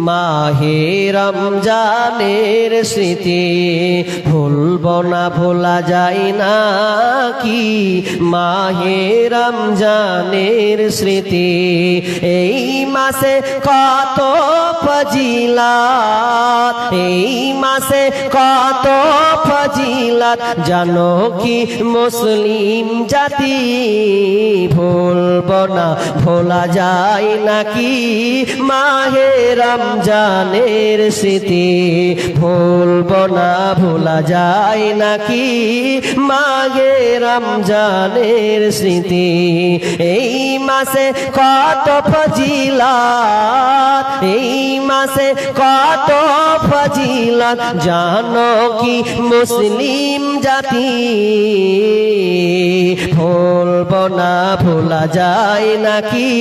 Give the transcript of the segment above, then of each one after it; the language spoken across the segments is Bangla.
মাহে রমজানের স্মৃতি ভুলবো না, ভোলা যায় না কি মাহে রমজানের স্মৃতি। এই মাসে কত ফজিলত, এই মাসে কত ফজিলত জানো কি মুসলিম জাতি, ভুলবো না, ভোলা যায় নাকি মাহে রমজানের স্মৃতি। ভুলবো না, ভোলা যায় নাকি মাহে রমজানের স্মৃতি। এই মাসে কত ফজিলত, এই মাসে কত ফজিলত জানো কি মুসলিম জাতি, ভুলবো না, ভোলা যায় নাকি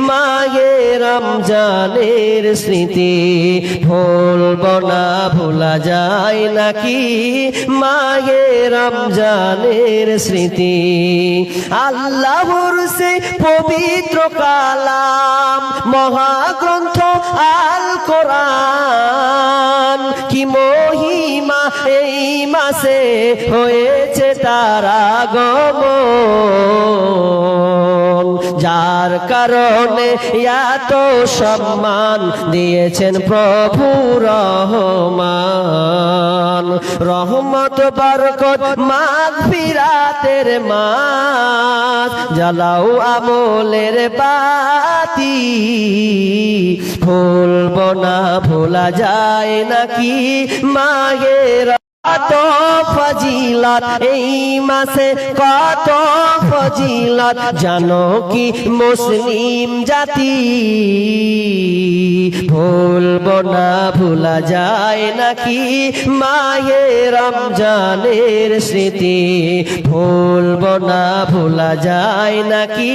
মাহে রমজানের স্মৃতি। ভুলবো না, ভোলা যায় নাকি মাহে রমজানের স্মৃতি। আল্লাহর সে পবিত্র কালাম মহাগ্রন্থ আল কোরআন, কি মহিমা এই মাসে হয়েছে তার আগমন, যার কারণে এত সম্মান দিয়েছেন প্রভু রহমান। রহমত বরকত মাগফিরাতের মাস, জ্বালাও আমলের বাতি, ভুলবো না, ভোলা যায় নাকি মাহে কত ফজিলত, এই মাসে কত ফজিলত জানো কি মুসলিম জাতি, ভুলবো না, ভোলা যায় নাকি মাহে রমজানের স্মৃতি। ভুলবো না, ভোলা যায় নাকি